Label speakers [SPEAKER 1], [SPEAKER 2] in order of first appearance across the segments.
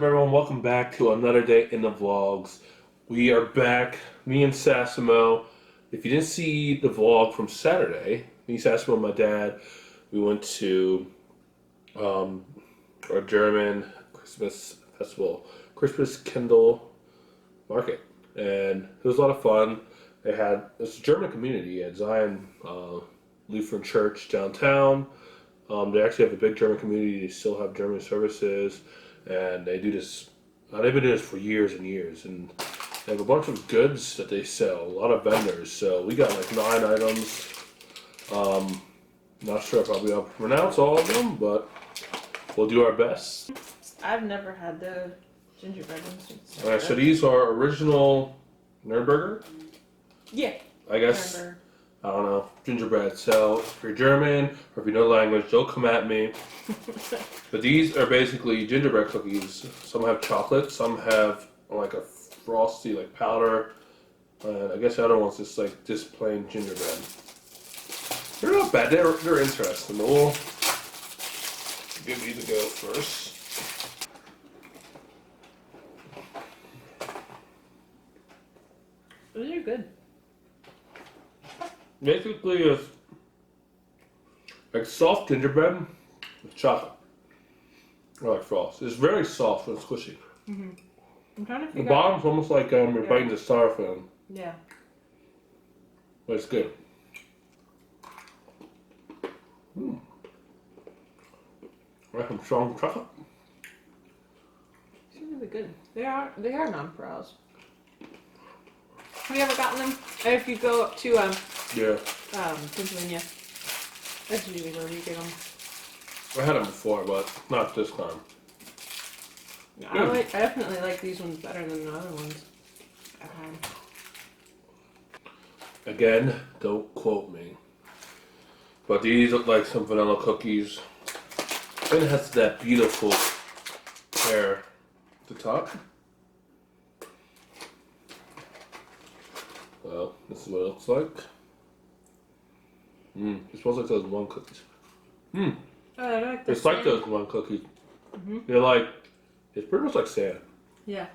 [SPEAKER 1] up, everyone? Welcome back to another day in the vlogs. We are back, me and Sassimo. If you didn't see the vlog from Saturday, me, Sassimo, and my dad, we went to our German Christmas festival, Christmas Kindle Market, and it was a lot of fun. It's a German community at Zion Lutheran Church downtown. They actually have a big German community. They still have German services, and they do this. They've been doing this for years and years, and they have a bunch of goods that they sell. A lot of vendors. So we got like 9 items. Not sure if I'll be able to pronounce all of them, but we'll do our best.
[SPEAKER 2] I've never had the gingerbread ones.
[SPEAKER 1] All right, so these are original Nürnberger.
[SPEAKER 2] Yeah.
[SPEAKER 1] I guess. I don't know, gingerbread. So if you're German or if you know the language, don't come at me. But these are basically gingerbread cookies. Some have chocolate, some have like a frosty like powder, and I guess the other one's just plain gingerbread. They're not bad. They're interesting. But we'll give these a go first.
[SPEAKER 2] Those are good.
[SPEAKER 1] Basically, it's like soft gingerbread with chocolate. Or like frost. It's very soft and squishy.
[SPEAKER 2] Mm-hmm. I'm trying to
[SPEAKER 1] The
[SPEAKER 2] figure
[SPEAKER 1] bottom's almost like you're biting the styrofoam.
[SPEAKER 2] Yeah.
[SPEAKER 1] But it's good. Like some strong chocolate.
[SPEAKER 2] These are really good. They are non-pearls. Have you ever gotten them? If you go up to
[SPEAKER 1] Yeah.
[SPEAKER 2] Pennsylvania, that's usually where we get them.
[SPEAKER 1] I had them before, but not this time.
[SPEAKER 2] I definitely like these ones better than the other ones I've had.
[SPEAKER 1] Again, don't quote me. But these look like some vanilla cookies. And it has that beautiful hair at the top. Well, this is what it looks like. It smells like those one cookies.
[SPEAKER 2] Oh, I like this.
[SPEAKER 1] It's like those one cookies.
[SPEAKER 2] Mm-hmm.
[SPEAKER 1] It's pretty much like sand.
[SPEAKER 2] Yeah.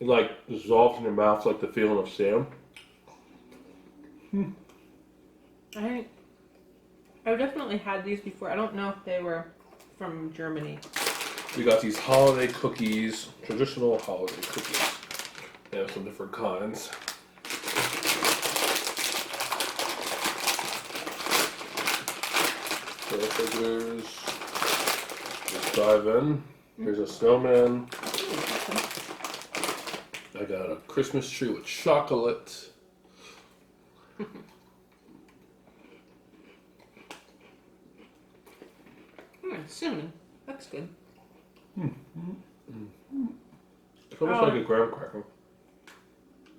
[SPEAKER 1] It like dissolves in your mouth like the feeling of sand.
[SPEAKER 2] I've definitely had these before. I don't know if they were from Germany.
[SPEAKER 1] We got these holiday cookies, traditional holiday cookies. They have some different kinds. So figures. Let's dive in. Here's a snowman. I got a Christmas tree with chocolate.
[SPEAKER 2] Cinnamon. That's good.
[SPEAKER 1] It's almost like a graham cracker.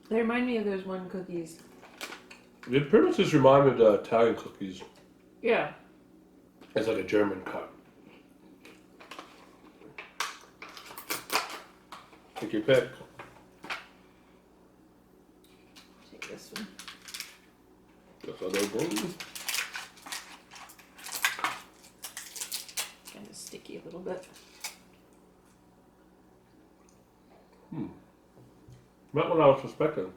[SPEAKER 2] They remind me of those one cookies.
[SPEAKER 1] It pretty much just remind me of the Italian cookies.
[SPEAKER 2] Yeah.
[SPEAKER 1] It's like a German cut. Take your pick.
[SPEAKER 2] Take this one.
[SPEAKER 1] This other one.
[SPEAKER 2] Kind of sticky a little bit.
[SPEAKER 1] Not what I was suspecting.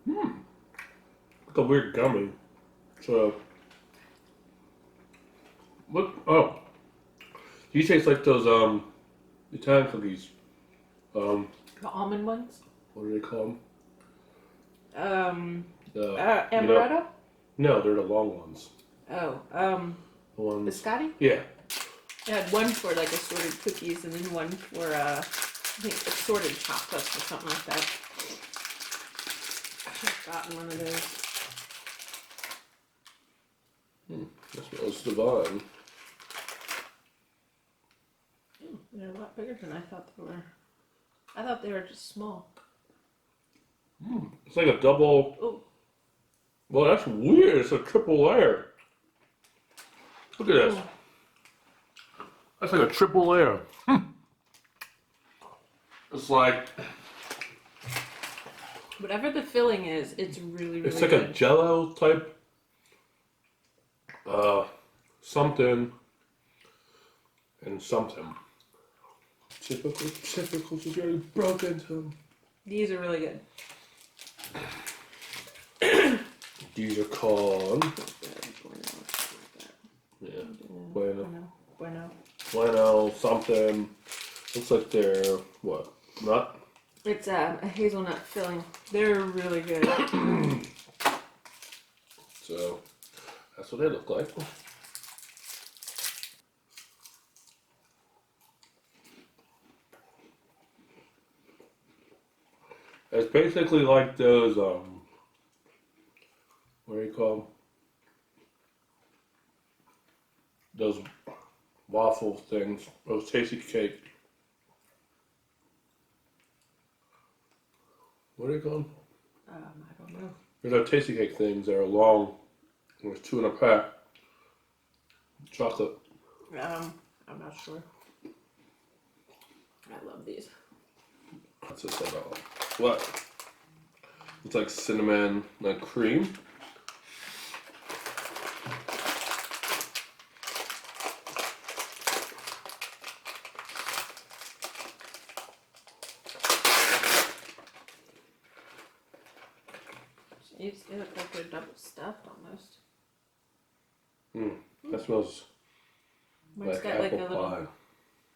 [SPEAKER 1] Like a weird gummy. So, look. Oh, these taste like those Italian cookies.
[SPEAKER 2] The almond ones.
[SPEAKER 1] What do they call them?
[SPEAKER 2] Amaretto.
[SPEAKER 1] No, they're the long ones.
[SPEAKER 2] Oh,
[SPEAKER 1] The ones.
[SPEAKER 2] biscotti.
[SPEAKER 1] Yeah.
[SPEAKER 2] I had one for like assorted cookies, and then one for I think assorted chocolates or something like that. I should have gotten one of those.
[SPEAKER 1] That smells divine.
[SPEAKER 2] They're a lot bigger than I thought they were. I thought they were just small.
[SPEAKER 1] It's like a double.
[SPEAKER 2] Oh.
[SPEAKER 1] Well, that's weird. It's a triple layer. Look at this.
[SPEAKER 2] Oh.
[SPEAKER 1] That's like a triple layer. It's like
[SPEAKER 2] Whatever the filling is, it's really, really
[SPEAKER 1] it's like
[SPEAKER 2] good.
[SPEAKER 1] a Jello type something. and something. Typical security broke into them.
[SPEAKER 2] These are really good.
[SPEAKER 1] These are called. Yeah. Bueno. Bueno, something. Looks like they're what? Nut?
[SPEAKER 2] It's a hazelnut filling. They're really good.
[SPEAKER 1] So that's what they look like. It's basically like those what do you call them? Those waffle things, those tasty cake. What are you called?
[SPEAKER 2] I don't know.
[SPEAKER 1] They're those tasty cake things that are long. There's 2 in a pack. Chocolate.
[SPEAKER 2] I'm not sure. I love these.
[SPEAKER 1] What's this at all? What? It's like cinnamon, like cream.
[SPEAKER 2] Jeez, they look like they're double stuffed almost.
[SPEAKER 1] That smells
[SPEAKER 2] Mine's
[SPEAKER 1] like
[SPEAKER 2] got
[SPEAKER 1] apple
[SPEAKER 2] like a little
[SPEAKER 1] pie.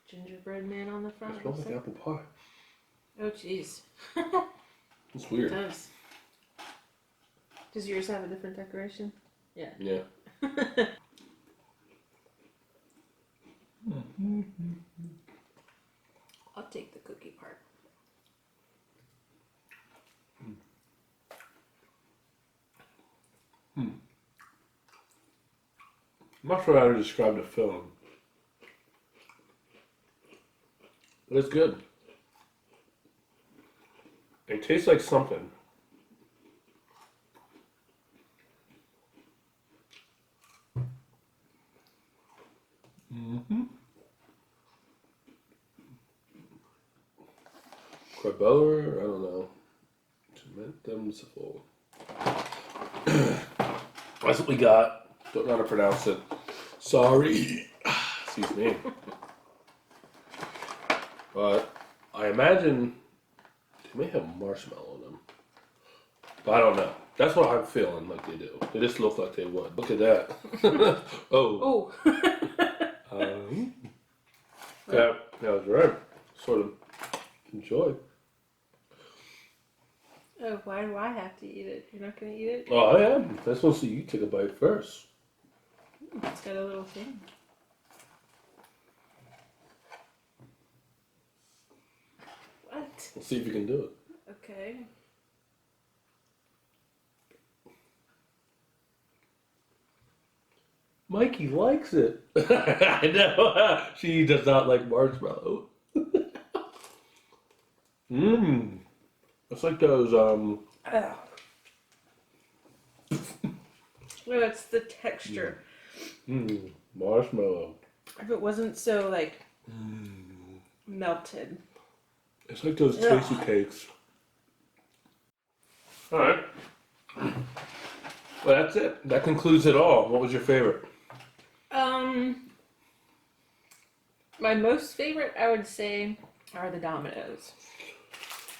[SPEAKER 2] gingerbread man on the front.
[SPEAKER 1] It smells like apple pie.
[SPEAKER 2] Oh, jeez.
[SPEAKER 1] It's weird.
[SPEAKER 2] It does. Does yours have a different decoration? Yeah.
[SPEAKER 1] Yeah.
[SPEAKER 2] I'll take the cookie part.
[SPEAKER 1] I'm not sure how to describe the film. But it's good. It tastes like something. Crabella, I don't know. Cement them full. That's what we got. Don't know how to pronounce it. Sorry. Excuse me. But I imagine they may have marshmallow in them. But I don't know. That's what I'm feeling like they do. They just look like they would. Look at that. Oh.
[SPEAKER 2] Oh.
[SPEAKER 1] That was right. Sort of enjoy.
[SPEAKER 2] Oh, why do I have to eat it? You're not going to eat it?
[SPEAKER 1] Oh, I am. I supposed to see you take a bite first.
[SPEAKER 2] It's got a little thing. What?
[SPEAKER 1] Let's see if you can do it.
[SPEAKER 2] Okay.
[SPEAKER 1] Mikey likes it. I know. She does not like marshmallow. Mmm. It's like those,
[SPEAKER 2] Oh. No, it's the texture.
[SPEAKER 1] Marshmallow.
[SPEAKER 2] If it wasn't so, like, melted.
[SPEAKER 1] It's like those tasty cakes. Alright. Well, that's it. That concludes it all. What was your favorite?
[SPEAKER 2] My most favorite, I would say, are the Dominoes.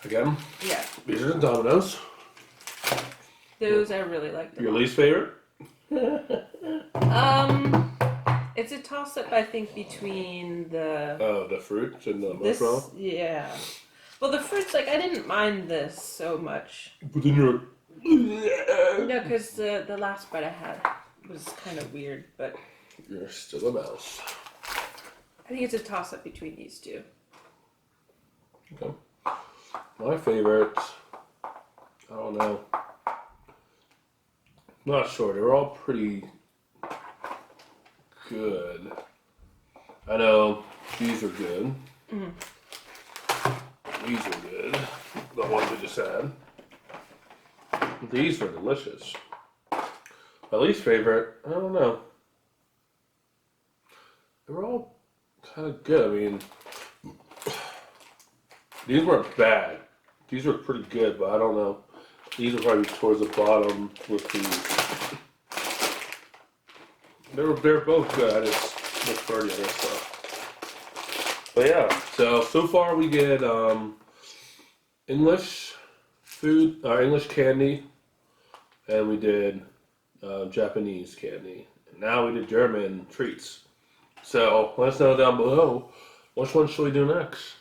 [SPEAKER 1] Again?
[SPEAKER 2] Yeah.
[SPEAKER 1] These are the Dominoes.
[SPEAKER 2] Those I really like.
[SPEAKER 1] Your least favorite?
[SPEAKER 2] It's a toss-up, I think, between the...
[SPEAKER 1] Oh, the fruits and the marshmallow?
[SPEAKER 2] Yeah. Well, the fruits, like, I didn't mind this so much.
[SPEAKER 1] But then you're
[SPEAKER 2] No, because the last bite I had was kind of weird, but...
[SPEAKER 1] You're still a mouse.
[SPEAKER 2] I think it's a toss-up between these two.
[SPEAKER 1] Okay. My favorite, I don't know. Not sure. They're all pretty good. I know these are good. These are good. The ones we just had. These are delicious. My least favorite, I don't know. They were all kind of good. I mean, these weren't bad. These were pretty good, but I don't know. These are probably towards the bottom with these. They're both good. I just prefer the other stuff. But yeah, so far we did English food, or English candy, and we did Japanese candy. And now we did German treats. So let us know down below, which one should we do next?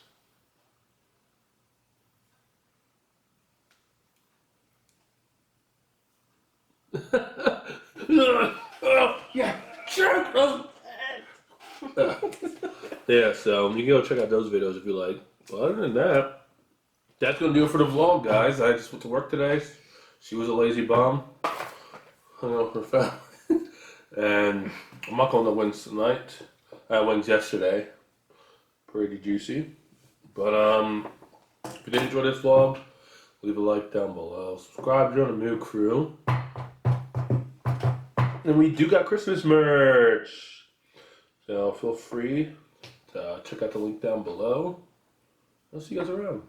[SPEAKER 2] Yeah, sure.
[SPEAKER 1] Yeah, so you can go check out those videos if you like. Well, other than that, that's gonna do it for the vlog, guys. I just went to work today. She was a lazy bum. Hung out with her family. And I'm not going to wings tonight. I had wings yesterday. Pretty juicy. But if you did enjoy this vlog, leave a like down below. Subscribe, join the Mooo crew. And we do got Christmas merch. So feel free to check out the link down below. I'll see you guys around.